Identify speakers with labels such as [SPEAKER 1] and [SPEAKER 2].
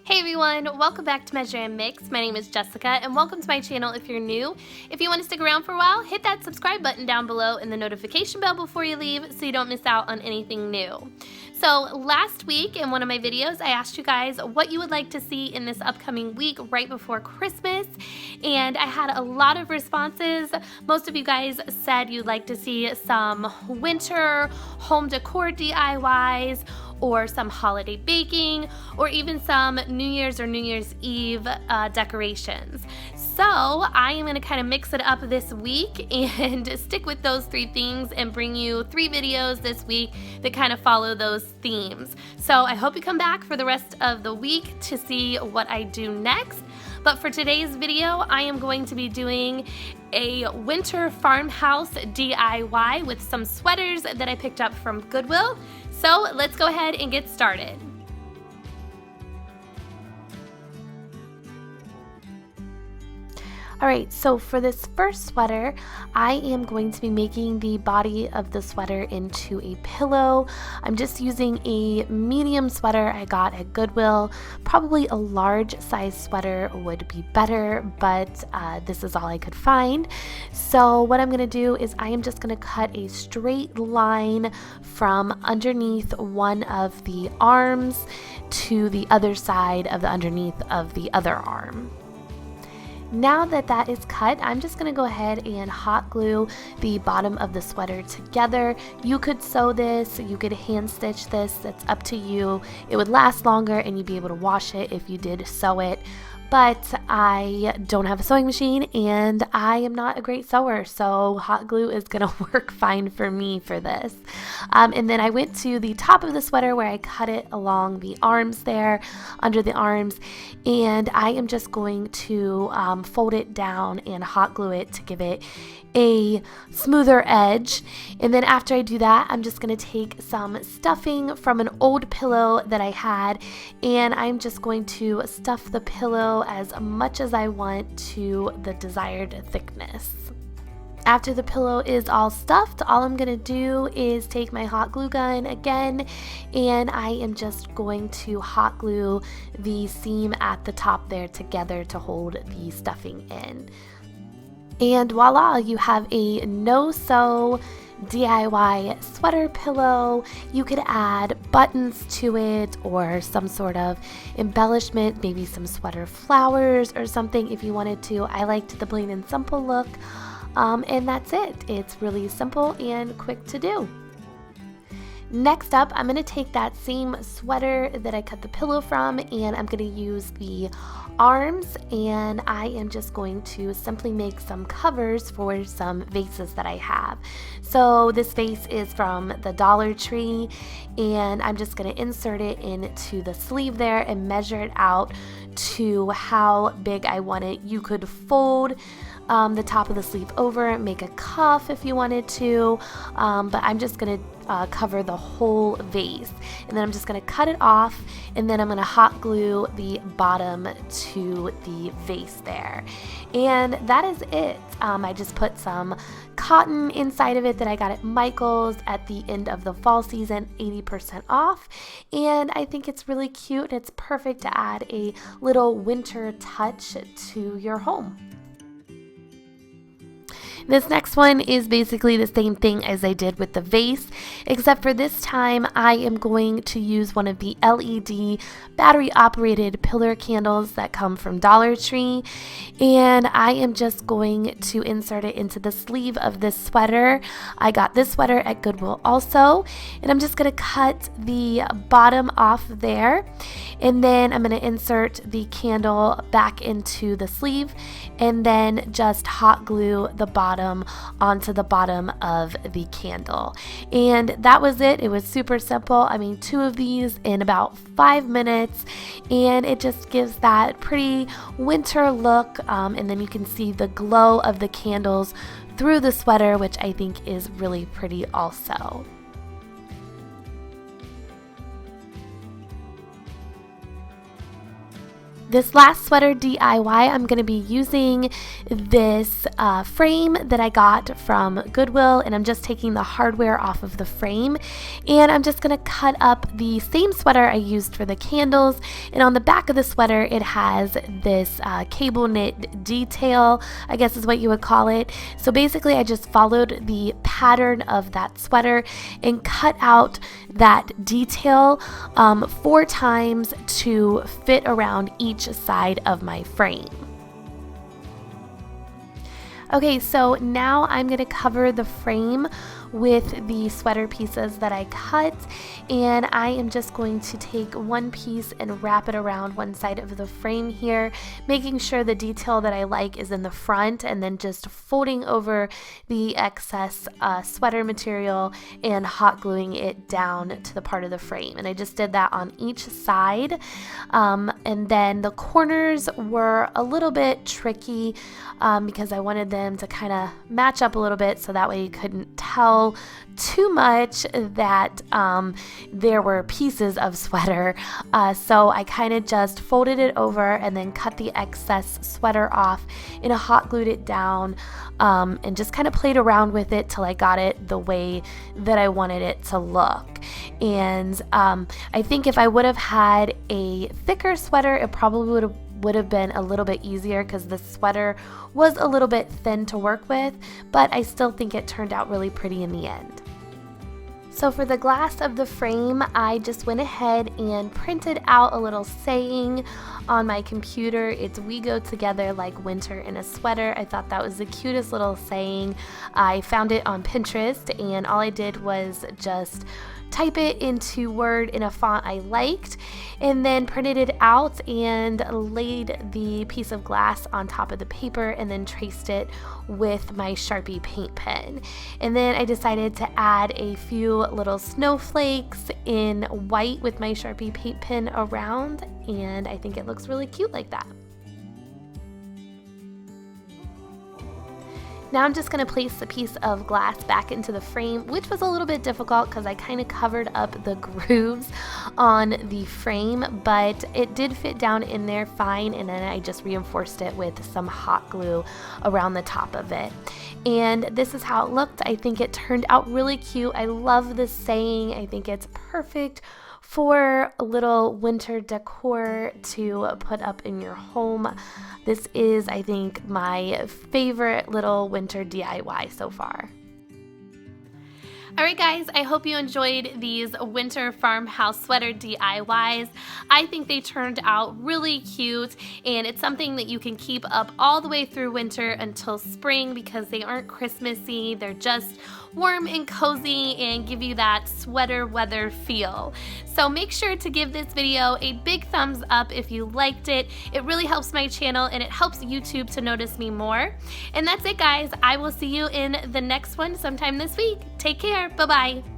[SPEAKER 1] Hey everyone, welcome back to Measuremix. My name is Jessica and welcome to my channel if you're new. If you want to stick around for a while, hit that subscribe button down below and the notification bell before you leave so you don't miss out on anything new. So last week in one of my videos, I asked you guys what you would like to see in this upcoming week right before Christmas, and I had a lot of responses. Most of you guys said you'd like to see some winter home decor DIYs, or some holiday baking, or even some New Year's or New Year's Eve decorations. So I am gonna kind of mix it up this week and stick with those three things and bring you 3 videos this week that kind of follow those themes. So I hope you come back for the rest of the week to see what I do next. But for today's video, I am going to be doing a winter farmhouse DIY with some sweaters that I picked up from Goodwill. So let's go ahead and get started. Alright, so for this first sweater, I am going to be making the body of the sweater into a pillow. I'm just using a medium sweater I got at Goodwill. Probably a large size sweater would be better, but this is all I could find. So what I'm going to do is I am just going to cut a straight line from underneath one of the arms to the other side of the underneath of the other arm. Now that that is cut, I'm just going to go ahead and hot glue the bottom of the sweater together. You could sew this, you could hand stitch this, that's up to you. It would last longer and you'd be able to wash it if you did sew it. But I don't have a sewing machine and I am not a great sewer, so hot glue is going to work fine for me for this. And then I went to the top of the sweater where I cut it along the arms there, under the arms, and I am just going to fold it down and hot glue it to give it a smoother edge. And then after I do that, I'm just going to take some stuffing from an old pillow that I had, and I'm just going to stuff the pillow as much as I want to the desired thickness. After the pillow is all stuffed, all I'm going to do is take my hot glue gun again, and I am just going to hot glue the seam at the top there together to hold the stuffing in. And voila, you have a no-sew DIY sweater pillow. You could add buttons to it or some sort of embellishment, maybe some sweater flowers or something if you wanted to. I liked the plain and simple look, and that's it. It's really simple and quick to do. Next up, I'm going to take that same sweater that I cut the pillow from, and I'm going to use the arms, and I am just going to simply make some covers for some vases that I have. So this vase is from the Dollar Tree, and I'm just going to insert it into the sleeve there and measure it out to how big I want it. You could fold the top of the sleeve over, make a cuff if you wanted to, but I'm just going to cover the whole vase, and then I'm just going to cut it off, and then I'm going to hot glue the bottom to the vase there, and that is it. I just put some cotton inside of it that I got at Michael's at the end of the fall season, 80% off, and I think it's really cute. It's perfect to add a little winter touch to your home. This next one is basically the same thing as I did with the vase, except for this time I am going to use one of the LED battery operated pillar candles that come from Dollar Tree, and I am just going to insert it into the sleeve of this sweater. I got this sweater at Goodwill also, and I'm just going to cut the bottom off there, and then I'm going to insert the candle back into the sleeve and then just hot glue the bottom onto the bottom of the candle. And that was it. It was super simple. I mean, 2 of these in about 5 minutes, and it just gives that pretty winter look, and then you can see the glow of the candles through the sweater, which I think is really pretty also. This last sweater DIY, I'm going to be using this frame that I got from Goodwill, and I'm just taking the hardware off of the frame, and I'm just going to cut up the same sweater I used for the candles, and on the back of the sweater it has this cable knit detail, I guess is what you would call it. So basically I just followed the pattern of that sweater and cut out that detail 4 times to fit around each side of my frame. Okay, so now I'm going to cover the frame with the sweater pieces that I cut, and I am just going to take one piece and wrap it around one side of the frame here, making sure the detail that I like is in the front, and then just folding over the excess sweater material and hot gluing it down to the part of the frame. And I just did that on each side, and then the corners were a little bit tricky because I wanted them to kind of match up a little bit so that way you couldn't tell too much that there were pieces of sweater, so I kind of just folded it over and then cut the excess sweater off and hot glued it down, and just kind of played around with it till I got it the way that I wanted it to look. And I think if I would have had a thicker sweater, it probably would have been a little bit easier because the sweater was a little bit thin to work with, but I still think it turned out really pretty in the end. So for the glass of the frame, I just went ahead and printed out a little saying on my computer. It's "We go together like winter in a sweater." I thought that was the cutest little saying. I found it on Pinterest, and all I did was just type it into Word in a font I liked, and then printed it out and laid the piece of glass on top of the paper and then traced it with my Sharpie paint pen. And then I decided to add a few little snowflakes in white with my Sharpie paint pen around, and I think it looks really cute like that. Now I'm just going to place the piece of glass back into the frame, which was a little bit difficult because I kind of covered up the grooves on the frame, but it did fit down in there fine, and then I just reinforced it with some hot glue around the top of it. And this is how it looked. I think it turned out really cute. I love this saying. I think it's perfect for a little winter decor to put up in your home. This is, I think, my favorite little winter DIY so far. Alright guys, I hope you enjoyed these winter farmhouse sweater DIYs. I think they turned out really cute, and it's something that you can keep up all the way through winter until spring because they aren't Christmassy. They're just warm and cozy and give you that sweater weather feel. So make sure to give this video a big thumbs up if you liked it. It really helps my channel and it helps YouTube to notice me more. And that's it guys. I will see you in the next one sometime this week. Take care. Bye-bye.